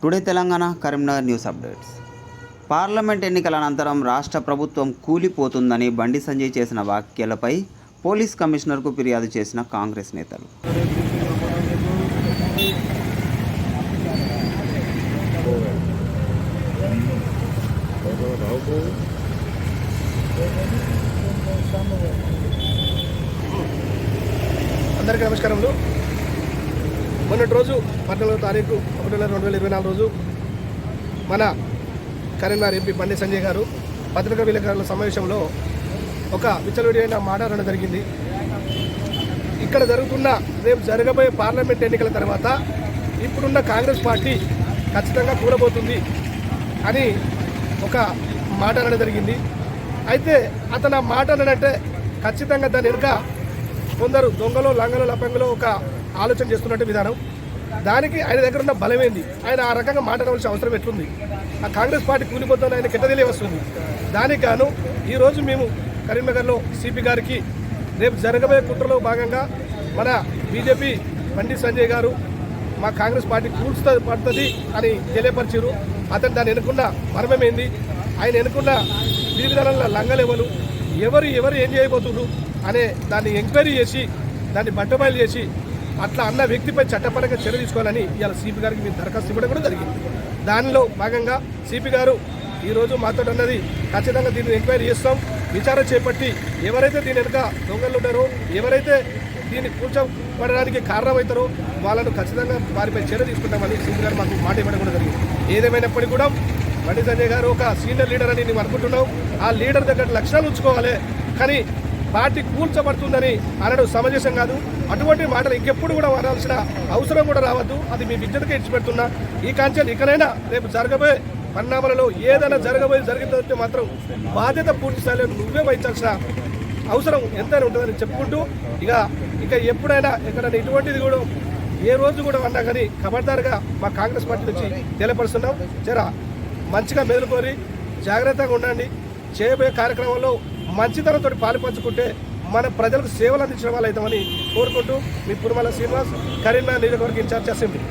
Today Telangana Karimnagar news updates. Parliament ఎన్నికల అనంతరం రాష్ట్ర ప్రభుత్వం కూలిపోతుందని బండి సంజయ్ చేసిన వ్యాఖ్యలపై పోలీస్ కమిషనర్కు ఫిర్యాదు చేసిన కాంగ్రెస్ నేతలు. అందరికీ నమస్కారములు. మొన్నటి రోజు 14వ తారీఖు 1/2024 రోజు మన కరీంనగర్ ఎంపీ బండి సంజయ్ గారు పత్రికా విలేకరుల సమావేశంలో ఒక విచ్చలవిడియైన మాట అనడం జరిగింది. ఇక్కడ జరుగుతున్న రేపు జరగబోయే పార్లమెంట్ ఎన్నికల తర్వాత ఇప్పుడున్న కాంగ్రెస్ పార్టీ ఖచ్చితంగా కూలబోతుంది అని ఒక మాట అనడం జరిగింది. అయితే అతను ఆ మాట అనడంటే ఖచ్చితంగా దాని వెనుక కొందరు దొంగలు లంగలు లపంగలు ఒక ఆలోచన చేస్తున్నట్టు విధానం. దానికి ఆయన దగ్గర ఉన్న బలమేంది, ఆయన ఆ రకంగా మాట్లాడవలసిన అవసరం ఎట్లుంది, ఆ కాంగ్రెస్ పార్టీ కూలిపోతుందని ఆయన కింద తెలియవస్తుంది. దానికి గాను ఈరోజు మేము కరీంనగర్లో సిపి గారికి రేపు జరగబోయే కుట్రలో భాగంగా మన బీజేపీ బండి సంజయ్ గారు మా కాంగ్రెస్ పార్టీ పడుతుంది అని తెలియపరిచారు. అతను దాన్ని ఎన్నుకున్న మర్మమేంది, ఆయన ఎన్నుకున్న విధానాల లంగలెవరు, ఎవరు ఏం చేయబోతున్నారు అనే దాన్ని ఎంక్వైరీ చేసి దాన్ని బట్టబయలు చేసి అట్లా అన్న వ్యక్తిపై చట్టపరంగా చర్య తీసుకోవాలని ఇవాళ సిపి గారికి మేము దరఖాస్తు ఇవ్వడం కూడా జరిగింది. దానిలో భాగంగా సిపి గారు ఈరోజు మాతో అన్నది ఖచ్చితంగా దీన్ని ఎంక్వైరీ చేస్తాం, విచారణ చేపట్టి ఎవరైతే దీని వెనుక దొంగలు ఉన్నారో, ఎవరైతే దీన్ని కూర్చోబడడానికి కారణమవుతారో వాళ్ళను ఖచ్చితంగా వారిపై చర్య తీసుకుంటామని సిపి గారు మాకు మాట ఇవ్వడం కూడా జరిగింది. ఏదేమైనప్పటికీ కూడా బండి సంజయ్ గారు ఒక సీనియర్ లీడర్ అని మేము అనుకుంటున్నాం. ఆ లీడర్ దగ్గర లక్ష్యాలు ఉంచుకోవాలి, కానీ పార్టీ కూల్చబడుతుందని అనడం సమంజసం కాదు. అటువంటి మాటలు ఇంకెప్పుడు కూడా వరాల్సిన అవసరం కూడా రావద్దు. అది మీ విద్యతకే ఇచ్చిపెడుతున్నా. ఈ కాంచెలు ఇకనైనా రేపు జరగబోయే పరిణామాలలో ఏదైనా జరిగిందంటే మాత్రం బాధ్యత పూర్తి స్థాయిలో నువ్వే వహించాల్సిన అవసరం ఎంతైనా ఉంటుందని చెప్పుకుంటూ ఇక ఎప్పుడైనా ఎక్కడైనా ఇటువంటిది కూడా ఏ రోజు కూడా అన్నా కానీ ఖబర్దారుగా మా కాంగ్రెస్ పార్టీ నుంచి తెలియపరుస్తున్నాం. జర మంచిగా మెదులుకొని జాగ్రత్తగా ఉండండి. చేయబోయే కార్యక్రమంలో మంచితనంతో పాలుపంచుకుంటే మన ప్రజలకు సేవలు అందించడం వల్ల అవుతామని కోరుకుంటూ మీ పురుమల శ్రీనివాస్, కరీంనగర్ నియోజకవర్గ ఇన్ఛార్జ్ అసెంబ్లీ.